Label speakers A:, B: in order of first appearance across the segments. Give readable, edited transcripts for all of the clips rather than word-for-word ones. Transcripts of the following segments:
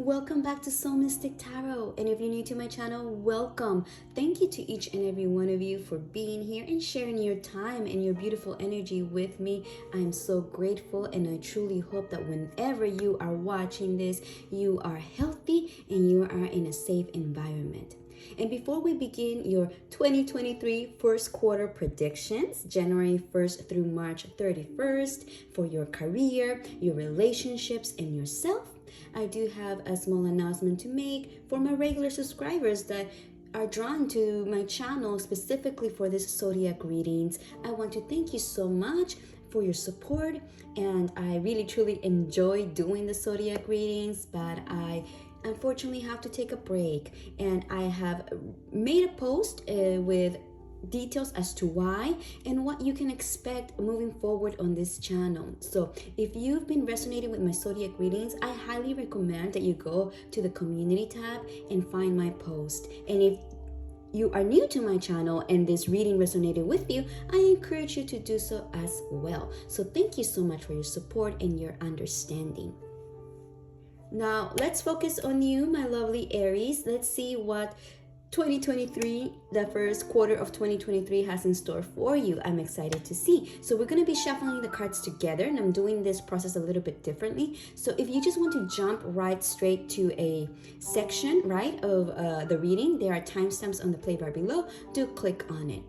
A: welcome back to Soul Mystic Tarot. And if you're new to my channel, welcome. Thank you to each and every one of you for being here and sharing your time and your beautiful energy with me. I'm so grateful, and I truly hope that whenever you are watching this, you are healthy and you are in a safe environment. And before we begin your 2023 first quarter predictions, January 1st through March 31st, for your career, your relationships, and yourself, I do have a small announcement to make for my regular subscribers that are drawn to my channel specifically for this zodiac readings. I want to thank you so much for your support, and I really truly enjoy doing the zodiac readings, but I unfortunately have to take a break, and I have made a post with details as to why and what you can expect moving forward on this channel. So if you've been resonating with my zodiac readings, I highly recommend that you go to the community tab and find my post. And if you are new to my channel and this reading resonated with you, I encourage you to do so as well. So thank you so much for your support and your understanding. Now let's focus on you, my lovely Aries. Let's see what 2023, the first quarter of 2023 has in store for you. I'm excited to see. So we're going to be shuffling the cards together, and I'm doing this process a little bit differently. So if you just want to jump right straight to a section, right, of the reading, there are timestamps on the play bar below. Do click on it.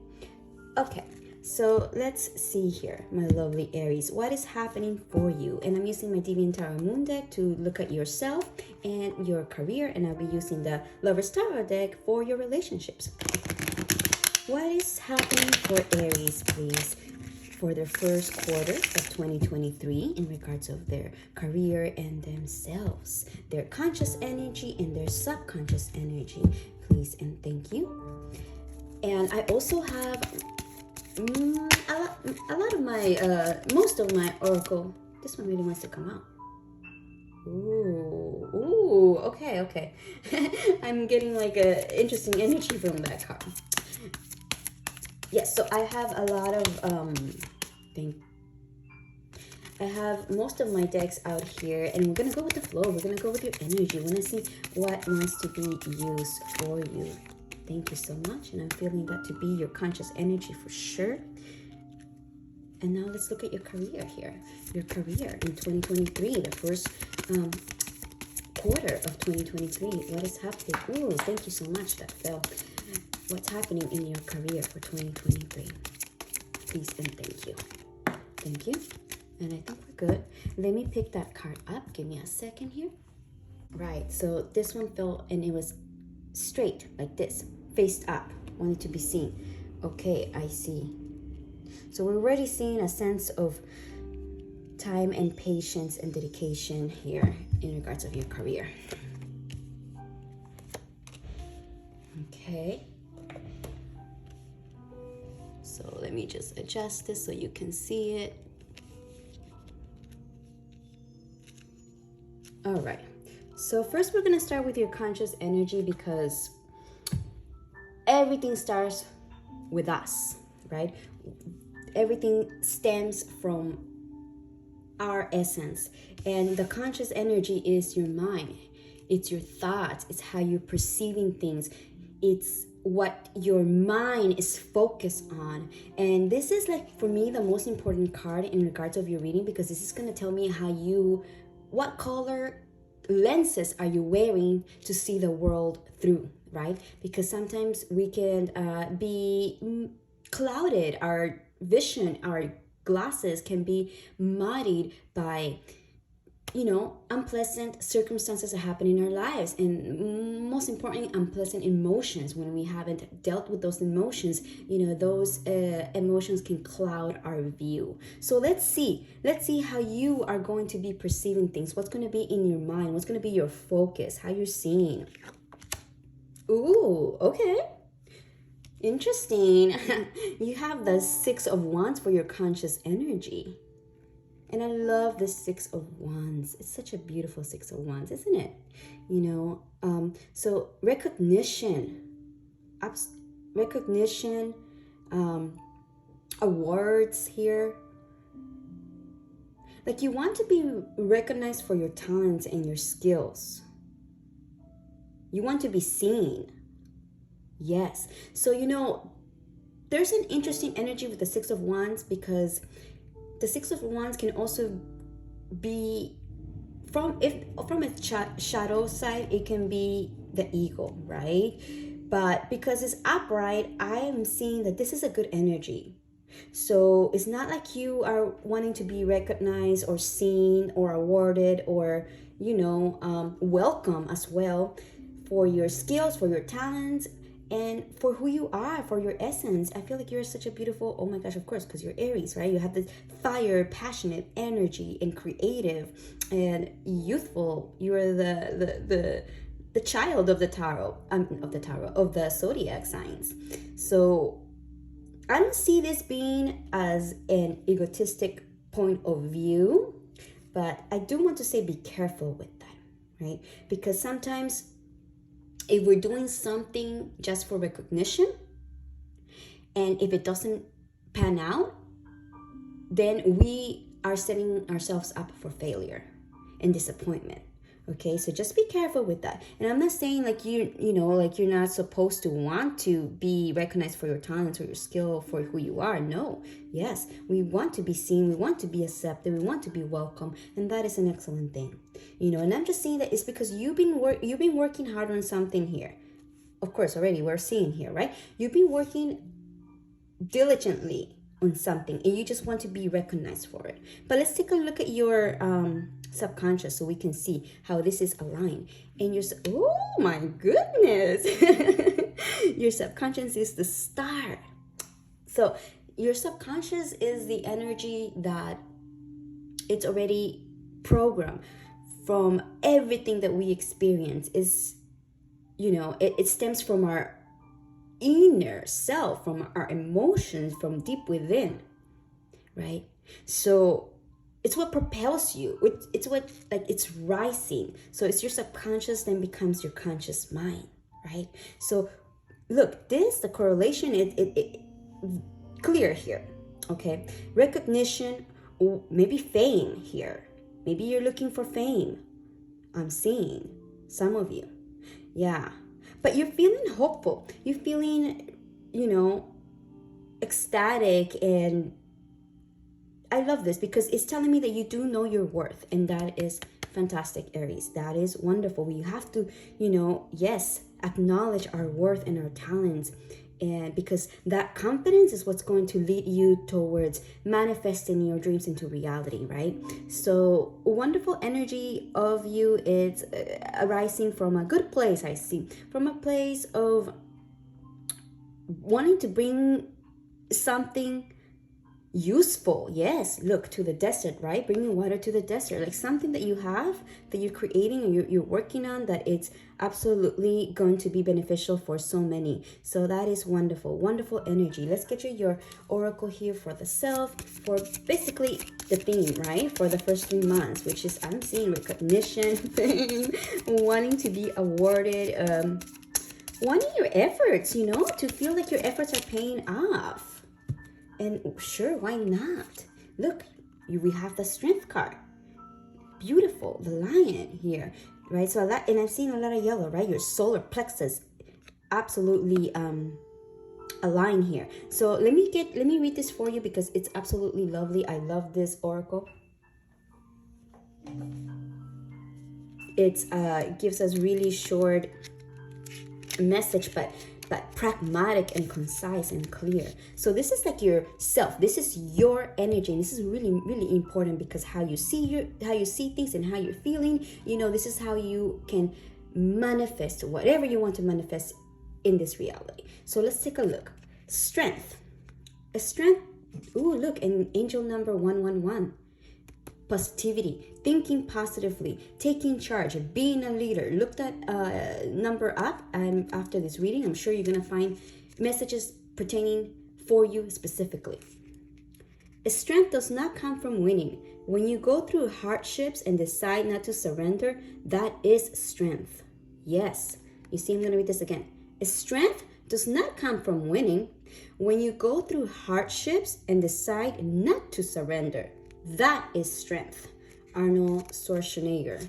A: Okay. So let's see here, my lovely Aries, what is happening for you? And I'm using my Deviant Tarot Moon deck to look at yourself and your career, and I'll be using the Lover's Tarot deck for your relationships. What is happening for Aries, please, for their first quarter of 2023 in regards of their career and themselves, their conscious energy and their subconscious energy, please and thank you. And I also have a lot of my most of my oracle. This one really wants to come out. Ooh, okay. I'm getting like a interesting energy from that card. Yes, so I have a lot of I have most of my decks out here, and we're gonna go with the flow. We're gonna go with your energy. We're gonna see what wants to be used for you. Thank you so much, and I'm feeling that to be your conscious energy for sure. And now let's look at your career here. Your career in 2023, the first quarter of 2023. What is happening? Ooh, thank you so much, that fell. What's happening in your career for 2023? Please and thank you. Thank you. And I think we're good. Let me pick that card up. Give me a second here. Right, so this one fell and it was straight like this, faced up, wanted to be seen. Okay, I see. So we're already seeing a sense of time and patience and dedication here in regards of your career. Okay. So let me just adjust this so you can see it. All right. So first we're going to start with your conscious energy, because everything starts with us, right? Everything stems from our essence, and the conscious energy is your mind. It's your thoughts. It's how you're perceiving things. It's what your mind is focused on. And this is, like, for me, the most important card in regards of your reading, because this is going to tell me what color lenses are you wearing to see the world through, right? Because sometimes we can be clouded. Our vision, our glasses can be muddied by, unpleasant circumstances that happen in our lives, and most importantly, unpleasant emotions. When we haven't dealt with those emotions, those emotions can cloud our view. So let's see how you are going to be perceiving things. What's going to be in your mind? What's going to be your focus? How you're seeing? Ooh, okay. Interesting. You have the Six of Wands for your conscious energy. And I love the Six of Wands. It's such a beautiful Six of Wands, isn't it? So recognition, awards here. Like, you want to be recognized for your talents and your skills. You want to be seen. Yes. So, there's an interesting energy with the Six of Wands, because the Six of Wands can also be from its shadow side, it can be the ego, right? But because it's upright, I am seeing that this is a good energy. So it's not like you are wanting to be recognized or seen or awarded or welcome as well for your skills, for your talents, and for who you are, for your essence. I feel like you're such a beautiful, oh my gosh, of course, because you're Aries, right? You have this fire, passionate energy, and creative and youthful. You're the child of the tarot, of the zodiac signs. So I don't see this being as an egotistic point of view, but I do want to say be careful with that, right? Because sometimes if we're doing something just for recognition, and if it doesn't pan out, then we are setting ourselves up for failure and disappointment. Okay, so just be careful with that. And I'm not saying like like you're not supposed to want to be recognized for your talents or your skill, for who you are. No, yes, we want to be seen, we want to be accepted, we want to be welcome, and that is an excellent thing. And I'm just saying that it's because you've been working hard on something here. Of course, already we're seeing here, right? You've been working diligently on something, and you just want to be recognized for it. But let's take a look at your subconscious so we can see how this is aligned. And oh my goodness, your subconscious is the star. So your subconscious is the energy that it's already programmed from everything that we experience. Is it stems from our inner self, from our emotions, from deep within, right? So it's what propels you. It's what, like, it's rising. So it's your subconscious then becomes your conscious mind, right? So look, the correlation, it clear here, okay? Recognition, maybe fame here. Maybe you're looking for fame. I'm seeing some of you. Yeah. But you're feeling hopeful. You're feeling, ecstatic. And I love this because it's telling me that you do know your worth. And that is fantastic, Aries. That is wonderful. We have to, yes, acknowledge our worth and our talents. And because that confidence is what's going to lead you towards manifesting your dreams into reality, right? So wonderful energy of you. It's arising from a good place, I see. From a place of wanting to bring something useful. Yes, look, to the desert, right? Bringing water to the desert, like something that you have, that you're creating and you're working on, that it's absolutely going to be beneficial for so many. So that is wonderful energy. Let's get you your oracle here for the self, for basically the theme, right? For the first 3 months, which is, I'm seeing recognition, fame, wanting to be awarded, wanting your efforts, to feel like your efforts are paying off. And sure, why not? Look, we have the Strength card. Beautiful, the Lion here, right? So and I've seen a lot of yellow, right? Your solar plexus, absolutely aligned here. So let me read this for you because it's absolutely lovely. I love this oracle. It gives us really short message, but pragmatic and concise and clear. So this is like your self. This is your energy. And this is really, really important because how you see things and how you're feeling, this is how you can manifest whatever you want to manifest in this reality. So let's take a look. Strength. A strength. Ooh, look, and angel number 111. Positivity, thinking positively, taking charge, being a leader. Look that number up, and after this reading, I'm sure you're going to find messages pertaining for you specifically. Strength does not come from winning. When you go through hardships and decide not to surrender, that is strength. Yes, you see, I'm going to read this again. Strength does not come from winning. When you go through hardships and decide not to surrender, that is strength. Arnold Schwarzenegger.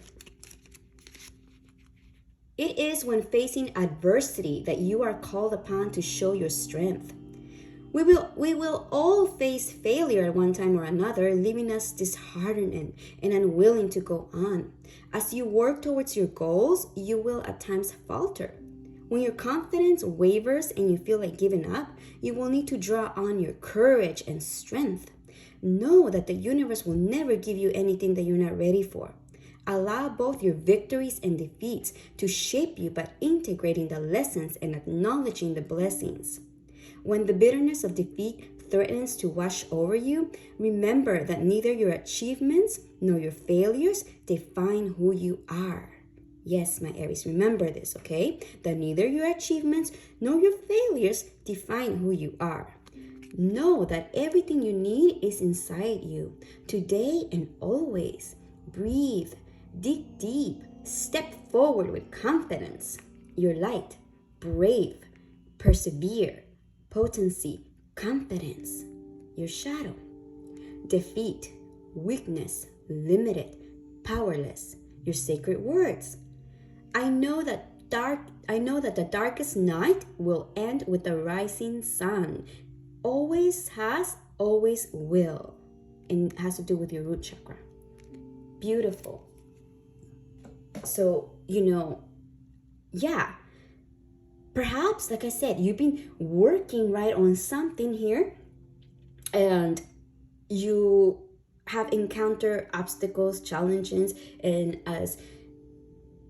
A: It is when facing adversity that you are called upon to show your strength. We will all face failure at one time or another, leaving us disheartened and unwilling to go on. As you work towards your goals, you will at times falter. When your confidence wavers and you feel like giving up, you will need to draw on your courage and strength. Know that the universe will never give you anything that you're not ready for. Allow both your victories and defeats to shape you by integrating the lessons and acknowledging the blessings. When the bitterness of defeat threatens to wash over you, remember that neither your achievements nor your failures define who you are. Yes, my Aries, remember this, okay? That neither your achievements nor your failures define who you are. Know that everything you need is inside you, today and always. Breathe, dig deep, step forward with confidence. You're light, brave, persevere, potency, confidence. Your shadow, defeat, weakness, limited, powerless. Your sacred words. I know that the darkest night will end with the rising sun. Always has, always will. And it has to do with your root chakra. Beautiful. So, yeah. Perhaps, like I said, you've been working right on something here and you have encountered obstacles, challenges, and as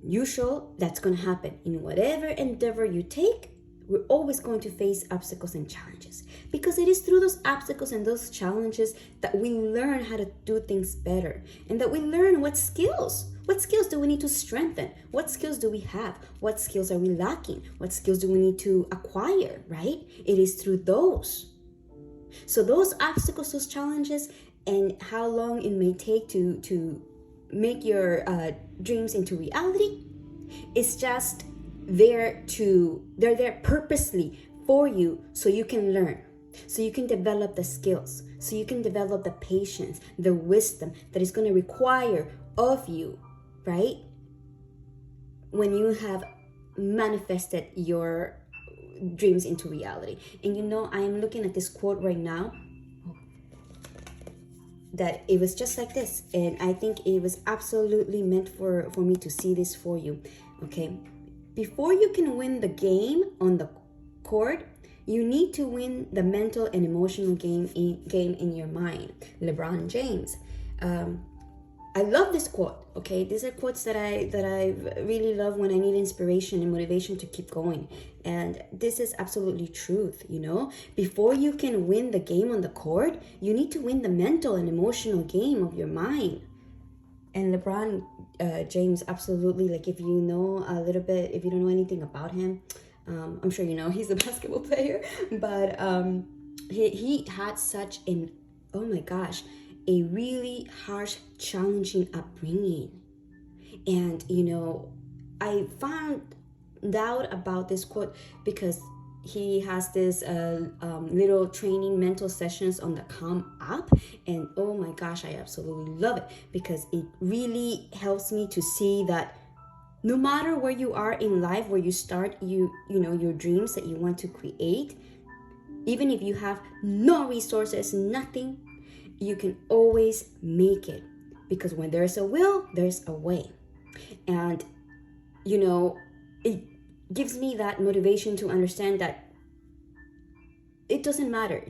A: usual, that's going to happen. In whatever endeavor you take, we're always going to face obstacles and challenges because it is through those obstacles and those challenges that we learn how to do things better and that we learn what skills do we need to strengthen? What skills do we have? What skills are we lacking? What skills do we need to acquire, right? It is through those. So those obstacles, those challenges, and how long it may take to make your dreams into reality, it's just they're there purposely for you so you can learn, so you can develop the skills, so you can develop the patience, the wisdom that is going to require of you, right? When you have manifested your dreams into reality. And I am looking at this quote right now that it was just like this, and I think it was absolutely meant for me to see this for you. Okay, before you can win the game on the court, you need to win the mental and emotional game in your mind. LeBron James. I love this quote. Okay, these are quotes that I really love when I need inspiration and motivation to keep going. And this is absolutely truth. Before you can win the game on the court, you need to win the mental and emotional game of your mind. And LeBron James, absolutely, like if you know a little bit, if you don't know anything about him, I'm sure he's a basketball player, but he had such an, oh my gosh, a really harsh, challenging upbringing. And, I found out about this quote because he has this little training mental sessions on the Calm app, and oh my gosh, I absolutely love it because it really helps me to see that no matter where you are in life, where you start, your dreams that you want to create, even if you have no resources, nothing, you can always make it, because when there's a will, there's a way. And it gives me that motivation to understand that it doesn't matter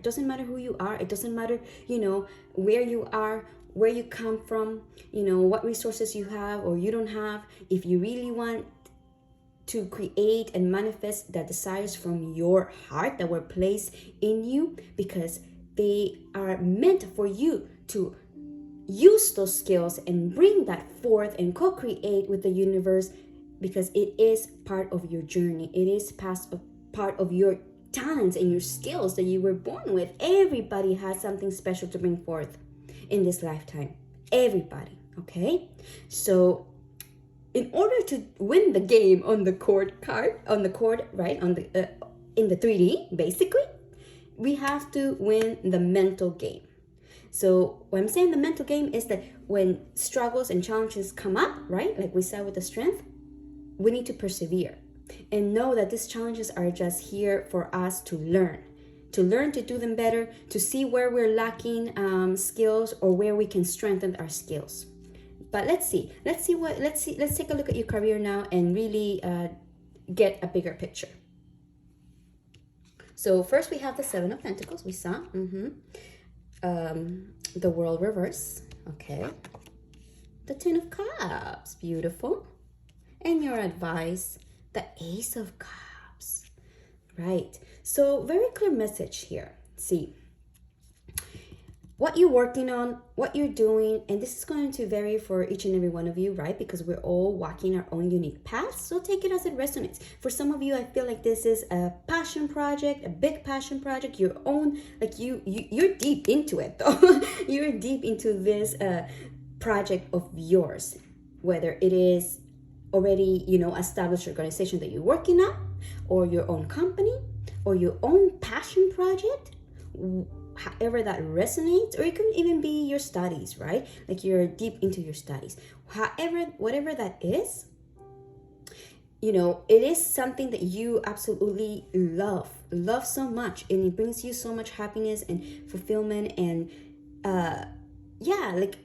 A: who you are. It doesn't matter where you are, where you come from, what resources you have or you don't have. If you really want to create and manifest the desires from your heart that were placed in you, because they are meant for you to use those skills and bring that forth and co-create with the universe, because it is part of your journey. It is part of your talents and your skills that you were born with. Everybody has something special to bring forth in this lifetime. Everybody, okay? So in order to win the game on the court, right, in the 3D, basically, we have to win the mental game. So what I'm saying, the mental game is that when struggles and challenges come up, right, like we said with the strength, we need to persevere and know that these challenges are just here for us to learn to do them better, to see where we're lacking skills or where we can strengthen our skills. But let's take a look at your career now and really get a bigger picture. So first we have the Seven of Pentacles. We saw the World reverse. Okay. The Ten of Cups. Beautiful. And your advice, the Ace of Cups. Right. So very clear message here. See, what you're working on, what you're doing, and this is going to vary for each and every one of you, right? Because we're all walking our own unique paths. So take it as it resonates. For some of you, I feel like this is a passion project, a big passion project, your own, like you're deep into it though. You're deep into this project of yours, whether it is already, established organization that you're working on, or your own company, or your own passion project, however that resonates, or it can even be your studies, right? Like you're deep into your studies. Whatever that is, it is something that you absolutely love so much, and it brings you so much happiness and fulfillment, and like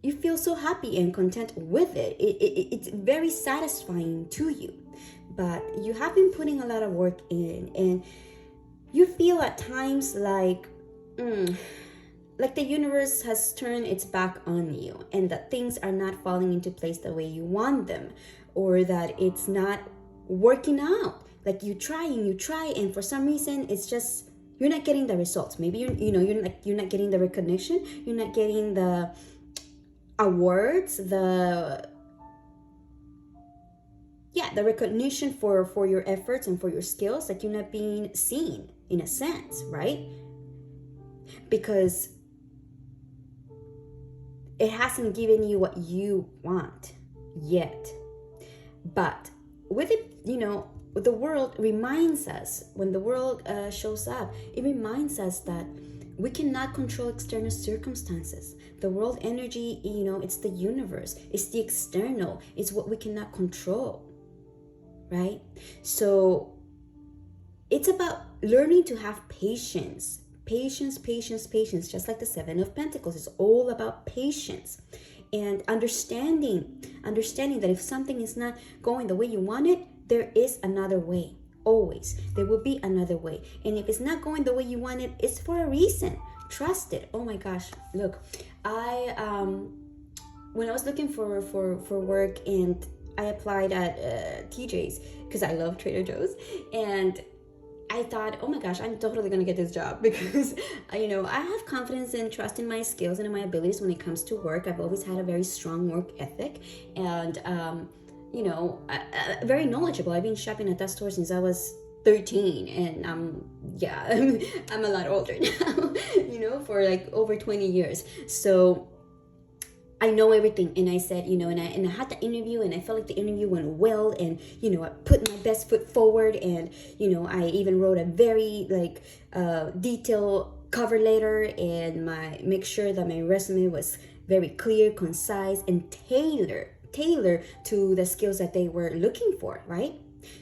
A: you feel so happy and content with it. It's very satisfying to you, but you have been putting a lot of work in, and you feel at times like the universe has turned its back on you, and that things are not falling into place the way you want them, or that it's not working out. Like you try, and for some reason it's just you're not getting the results. Maybe you're not getting the recognition, you're not getting the awards, the recognition for your efforts and for your skills. Like you're not being seen in a sense, right? Because it hasn't given you what you want yet. But with it, the world reminds us, when the world shows up, it reminds us that we cannot control external circumstances. The world energy, it's the universe, it's the external, it's what we cannot control, right? So it's about learning to have patience, just like the Seven of Pentacles. It's all about patience and understanding that if something is not going the way you want it, there is another way. Always there will be another way, and if it's not going the way you want it, it's for a reason. Trust it. Oh my gosh, look, I when I was looking for work, and I applied at TJ's because I love Trader Joe's, and I thought, oh my gosh, I'm totally gonna get this job because I have confidence and trust in my skills and in my abilities when it comes to work. I've always had a very strong work ethic, and very knowledgeable. I've been shopping at that store since I was 13, and I'm a lot older now, for like over 20 years. So I know everything. And I said, and I had the interview, and I felt like the interview went well, and I put my best foot forward, and I even wrote a very detailed cover letter, and make sure that my resume was very clear, concise, and tailored to the skills that they were looking for, right?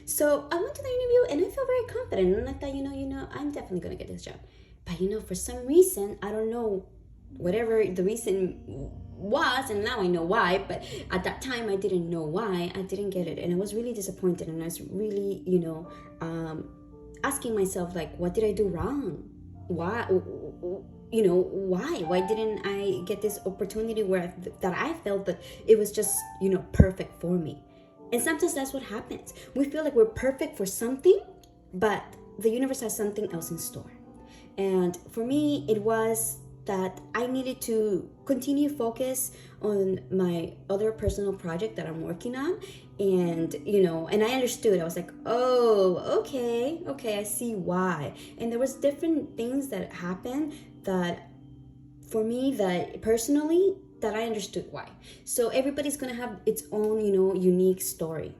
A: So I went to the interview, and I felt very confident, and I thought, I'm definitely gonna get this job. But for some reason, I don't know, whatever the reason was, and now I know why, but at that time I didn't know why I didn't get it, and I was really disappointed, and I was really asking myself, like, what did I do wrong? Why didn't I get this opportunity that I felt that it was just perfect for me? And sometimes that's what happens. We feel like we're perfect for something, but the universe has something else in store. And for me, it was that I needed to continue focus on my other personal project that I'm working on. And, and I understood. I was like, oh, okay, I see why. And there was different things that happened that, for me, that personally, that I understood why. So everybody's going to have its own, unique story.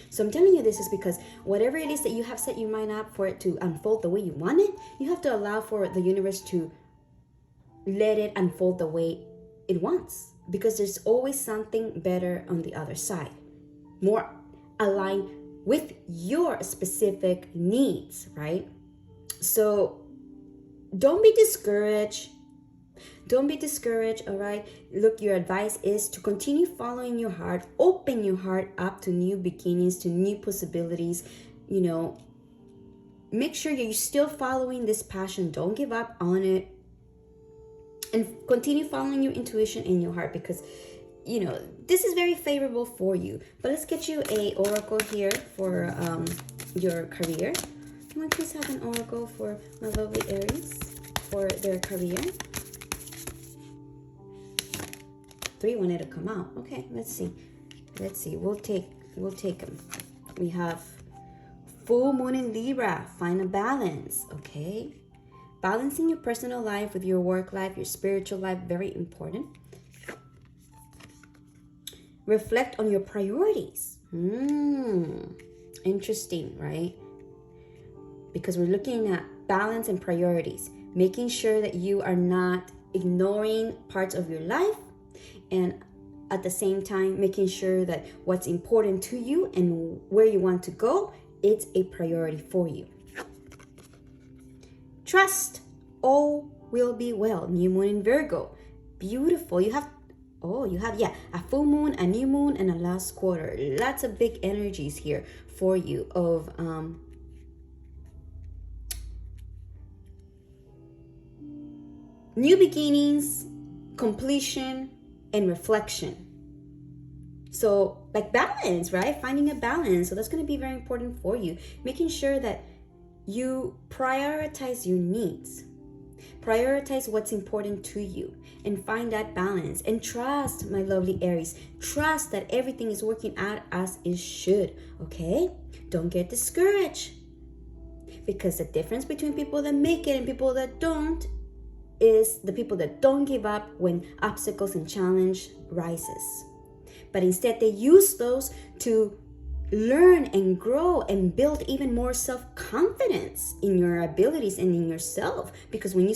A: So I'm telling you this is because whatever it is that you have set your mind up for it to unfold the way you want it, you have to allow for the universe to let it unfold the way it wants, because there's always something better on the other side, more align with your specific needs, right? So don't be discouraged. Don't be discouraged, all right? Look, your advice is to continue following your heart, open your heart up to new beginnings, to new possibilities. You know, make sure you're still following this passion. Don't give up on it. And continue following your intuition and your heart, because this is very favorable for you. But let's get you a oracle here for your career. Can we please have an oracle for my lovely Aries for their career? 3 wanted to come out. Okay, let's see. We'll take them. We have full moon in Libra. Find a balance. Okay, balancing your personal life with your work life, your spiritual life, very important. Reflect on your priorities. Interesting, right? Because we're looking at balance and priorities, making sure that you are not ignoring parts of your life, and at the same time making sure that what's important to you and where you want to go, it's a priority for you. Trust, all will be well. New moon in Virgo. Beautiful. You have a full moon, a new moon, and a last quarter. Lots of big energies here for you of new beginnings, completion, and reflection. So like balance, right? Finding a balance. So that's going to be very important for you. Making sure that you prioritize your needs. Prioritize what's important to you and find that balance. And trust, my lovely Aries. Trust that everything is working out as it should, okay? Don't get discouraged. Because the difference between people that make it and people that don't is the people that don't give up when obstacles and challenge rises. But instead they use those to learn and grow and build even more self-confidence in your abilities and in yourself. Because when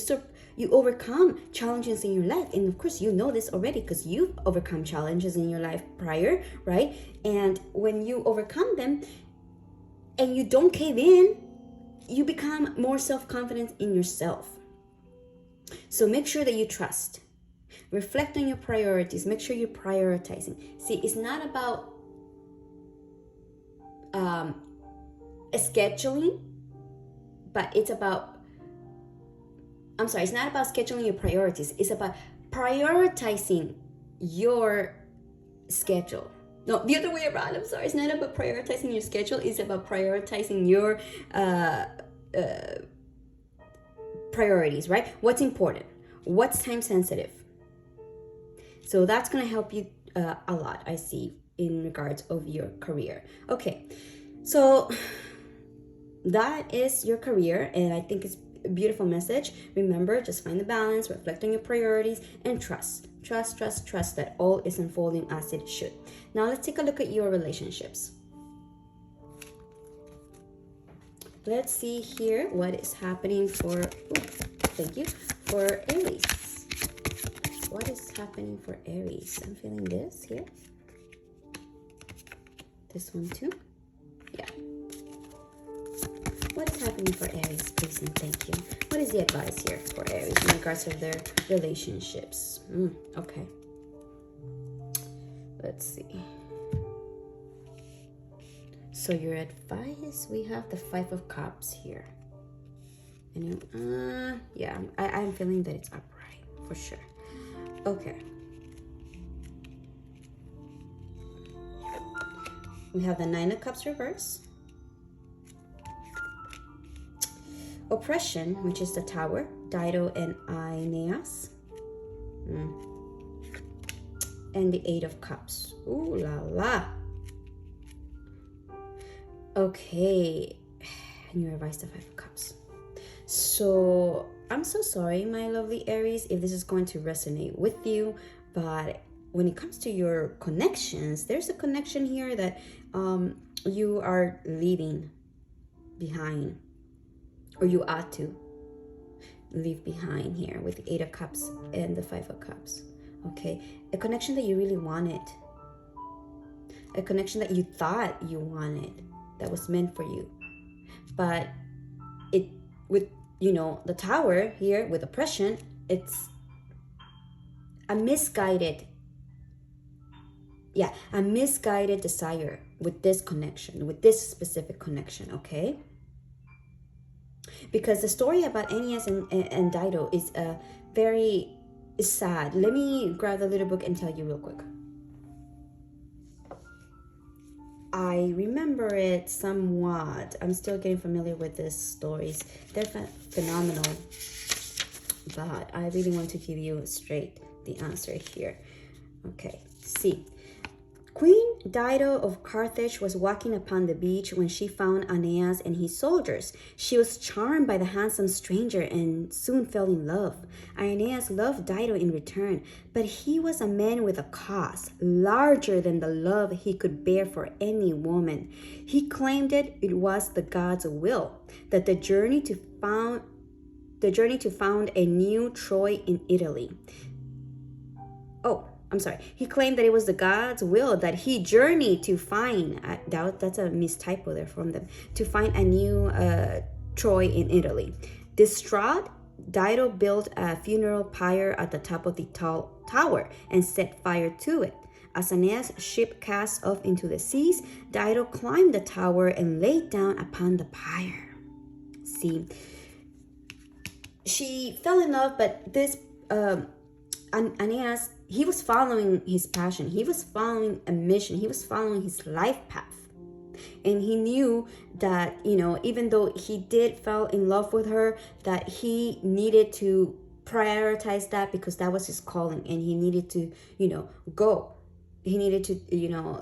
A: you overcome challenges in your life, and of course you know this already because you've overcome challenges in your life prior, right? And when you overcome them and you don't cave in, you become more self-confident in yourself. So make sure that you trust. Reflect on your priorities. Make sure you're prioritizing. See, it's not about scheduling, but it's not about scheduling your priorities. It's about prioritizing your schedule. No, the other way around. I'm sorry. It's not about prioritizing your schedule. It's about prioritizing your priorities, right? What's important? What's time sensitive? So that's going to help you a lot, I see, in regards of your career. Okay, so that is your career, and I think it's a beautiful message. Remember, just find the balance, reflect on your priorities, and trust that all is unfolding as it should. Now let's take a look at your relationships. Let's see here what is happening for Aries. What is happening for Aries? I'm feeling this here. This one too. Yeah. What is happening for Aries, please and thank you? What is the advice here for Aries in regards to their relationships? Okay. Let's see. So your advice, we have the 5 of Cups here. And I'm feeling that it's upright for sure. Okay. We have the 9 of Cups reverse. Oppression, which is the Tower, Dido and Aeneas. And the 8 of Cups. Ooh la la. Okay. And you revised the 5 of Cups. So I'm so sorry, my lovely Aries, if this is going to resonate with you, but when it comes to your connections, there's a connection here that you are leaving behind, or you ought to leave behind here with the 8 of Cups and the 5 of Cups. Okay, a connection that you really wanted, a connection that you thought you wanted, that was meant for you. But it, with, the Tower here with oppression, it's a misguided desire with this connection, with this specific connection, okay? Because the story about Aeneas and Dido is very sad. Let me grab the little book and tell you real quick. I remember it somewhat. I'm still getting familiar with these stories. They're phenomenal. But I really want to give you straight the answer here. Okay, see. Queen Dido of Carthage was walking upon the beach when she found Aeneas and his soldiers. She was charmed by the handsome stranger and soon fell in love. Aeneas loved Dido in return, but he was a man with a cause larger than the love he could bear for any woman. He claimed it was the gods' will that the journey to found a new Troy in Italy. He claimed that it was the God's will that he journeyed to find, that's a mistypo there from them, to find a new Troy in Italy. Distraught, Dido built a funeral pyre at the top of the tall tower and set fire to it. As Aeneas' ship cast off into the seas, Dido climbed the tower and laid down upon the pyre. See, she fell in love, but this Aeneas, he was following his passion. He was following a mission. He was following his life path. And he knew that, even though he did fall in love with her, that he needed to prioritize that because that was his calling. And he needed to, go. He needed to,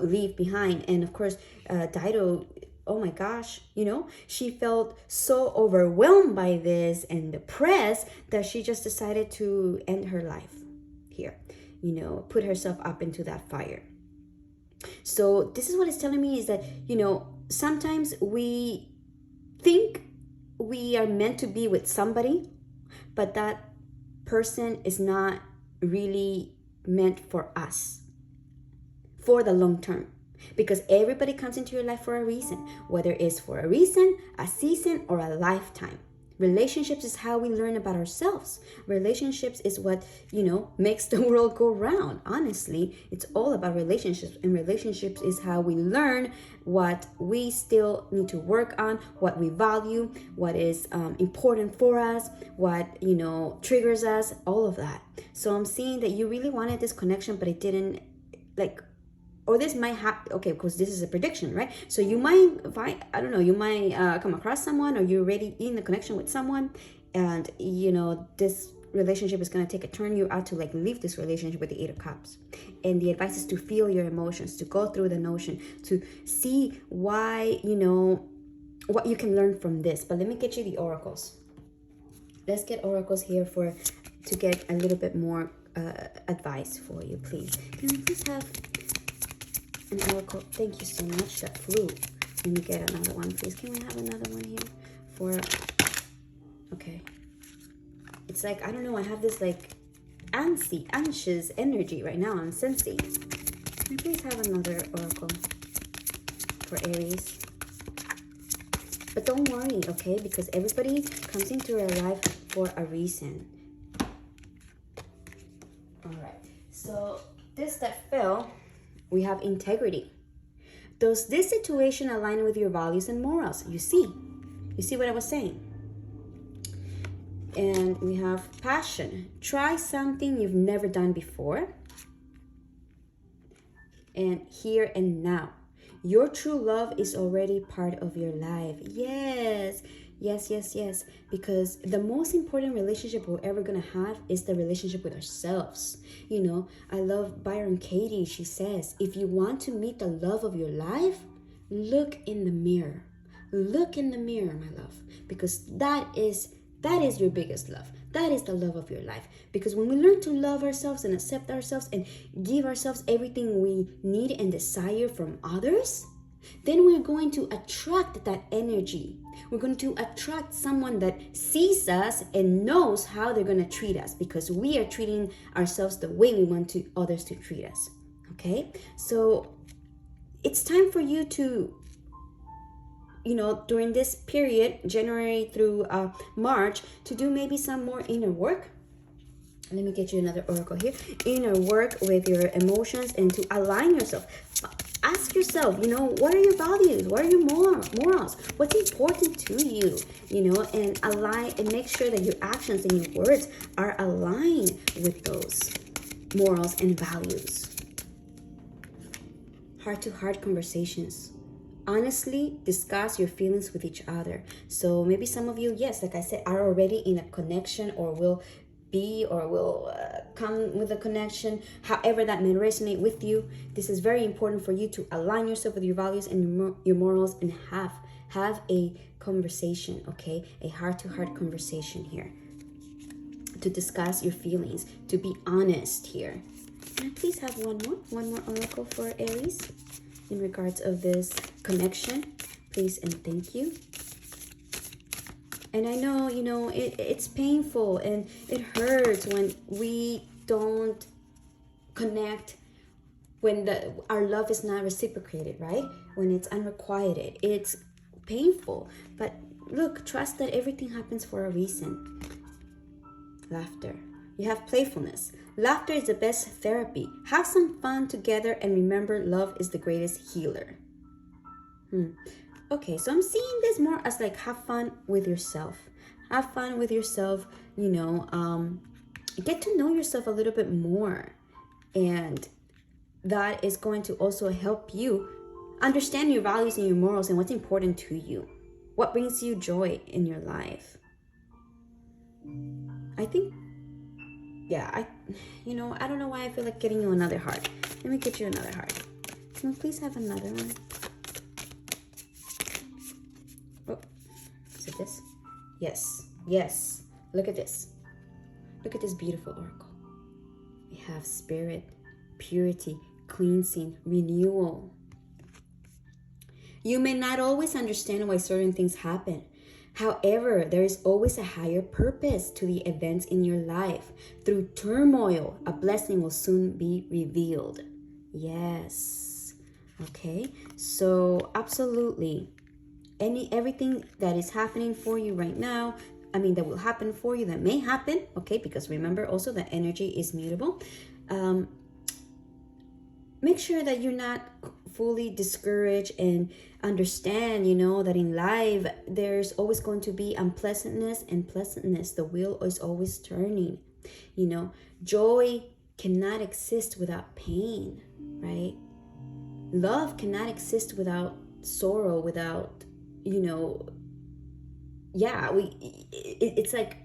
A: leave behind. And of course, Dido, oh my gosh, she felt so overwhelmed by this and depressed that she just decided to end her life here. Put herself up into that fire. So this is what it's telling me is that, sometimes we think we are meant to be with somebody, but that person is not really meant for us for the long term. Because everybody comes into your life for a reason, whether it's for a reason, a season, or a lifetime. Relationships is how we learn about ourselves. Relationships is what, makes the world go round. Honestly, it's all about relationships. And relationships is how we learn what we still need to work on, what we value, what is important for us, what, triggers us, all of that. So I'm seeing that you really wanted this connection, but it didn't, or this might happen, okay, because this is a prediction, right? So you might find, you might come across someone, or you're already in the connection with someone, and, this relationship is going to take a turn. You're out to leave this relationship with the Eight of Cups. And the advice is to feel your emotions, to go through the notion, to see why, what you can learn from this. But let me get you the oracles. Let's get oracles here to get a little bit more advice for you, please. Can we please have an oracle? Thank you so much. That flew. Let me get another one, please. Can we have another one here okay. It's I don't know, I have this anxious energy right now. I'm sensing. Can we please have another oracle for Aries? But don't worry, okay? Because everybody comes into your life for a reason. All right. So this that fell, we have integrity. Does this situation align with your values and morals? You see what I was saying? And we have passion. Try something you've never done before. And here and now. Your true love is already part of your life. Yes. Because the most important relationship we're ever going to have is the relationship with ourselves. I love Byron Katie. She says, if you want to meet the love of your life, look in the mirror. Look in the mirror, my love. Because that is your biggest love. That is the love of your life. Because when we learn to love ourselves and accept ourselves and give ourselves everything we need and desire from others, then we're going to attract that energy. We're going to attract someone that sees us and knows how they're going to treat us, because we are treating ourselves the way we want others to treat us. Okay? So it's time for you to, during this period, January through March, to do maybe some more inner work. Let me get you another oracle here. Inner work with your emotions and to align yourself. Ask yourself, what are your values? What are your morals? What's important to you? And align and make sure that your actions and your words are aligned with those morals and values. Heart-to-heart conversations. Honestly discuss your feelings with each other. So maybe some of you, yes, like I said, are already in a connection or will be or will come with a connection, however that may resonate with you. This is very important for you to align yourself with your values and your morals and have a conversation, okay? A heart-to-heart conversation here to discuss your feelings, to be honest here. And please have one more oracle for Aries in regards of this connection, please and thank you. And I know, it's painful and it hurts when we don't connect, when our love is not reciprocated, right? When it's unrequited, it's painful. But look, trust that everything happens for a reason. Laughter. You have playfulness. Laughter is the best therapy. Have some fun together and remember, love is the greatest healer. Okay, so I'm seeing this more as like have fun with yourself. Have fun with yourself, get to know yourself a little bit more. And that is going to also help you understand your values and your morals and what's important to you. What brings you joy in your life. I think, I don't know why I feel like getting you another heart. Let me get you another heart. Can we please have another one? Oh, is it this? Yes. Look at this. Look at this beautiful oracle. We have spirit, purity, cleansing, renewal. You may not always understand why certain things happen. However, there is always a higher purpose to the events in your life. Through turmoil, a blessing will soon be revealed. Yes. Okay. So absolutely. Everything that is happening for you right now, that will happen for you, that may happen, okay? Because remember also that energy is mutable. Make sure that you're not fully discouraged and understand, that in life, there's always going to be unpleasantness and pleasantness. The wheel is always turning. Joy cannot exist without pain, right? Love cannot exist without sorrow, without, it's like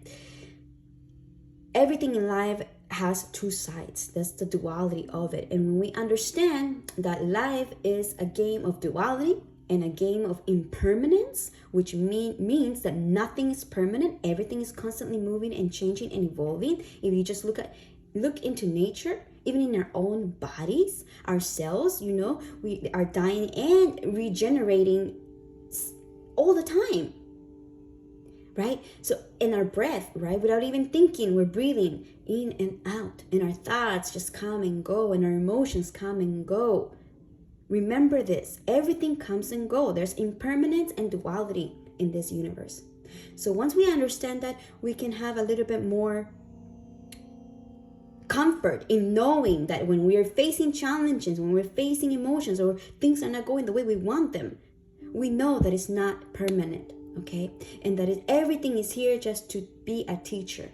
A: everything in life has two sides. That's the duality of it. And when we understand that life is a game of duality and a game of impermanence, which means that nothing is permanent, everything is constantly moving and changing and evolving. If you just look into nature, even in our own bodies, our cells, we are dying and regenerating all the time, right? So in our breath, right, without even thinking, we're breathing in and out, and our thoughts just come and go, and our emotions come and go. Remember this, everything comes and go. There's impermanence and duality in this universe. So once we understand that, we can have a little bit more comfort in knowing that when we are facing challenges, when we're facing emotions, or things are not going the way we want them, we know that it's not permanent, okay? And that everything is here just to be a teacher,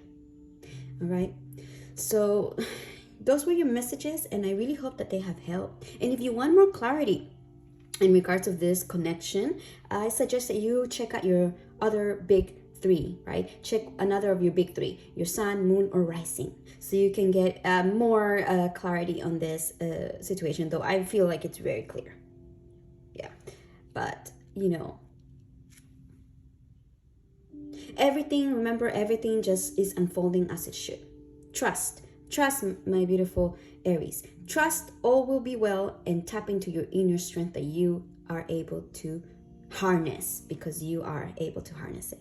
A: all right? So those were your messages, and I really hope that they have helped. And if you want more clarity in regards of this connection, I suggest that you check out your other big three, right? Check another of your big three, your sun, moon, or rising, so you can get more clarity on this situation, though I feel like it's very clear. Yeah, but remember, everything just is unfolding as it should. Trust, my beautiful Aries. Trust all will be well, and tap into your inner strength that you are able to harness, because you are able to harness it.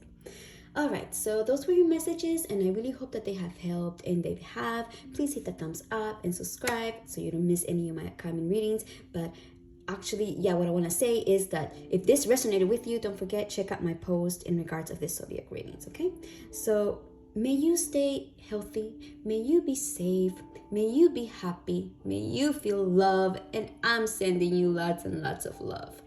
A: All right, so those were your messages, and I really hope that they have helped, and they have. Please hit the thumbs up and subscribe so you don't miss any of my upcoming readings. But actually, yeah, what I want to say is that if this resonated with you, don't forget, check out my post in regards of this zodiac readings, okay? So may you stay healthy, may you be safe, may you be happy, may you feel love, and I'm sending you lots and lots of love.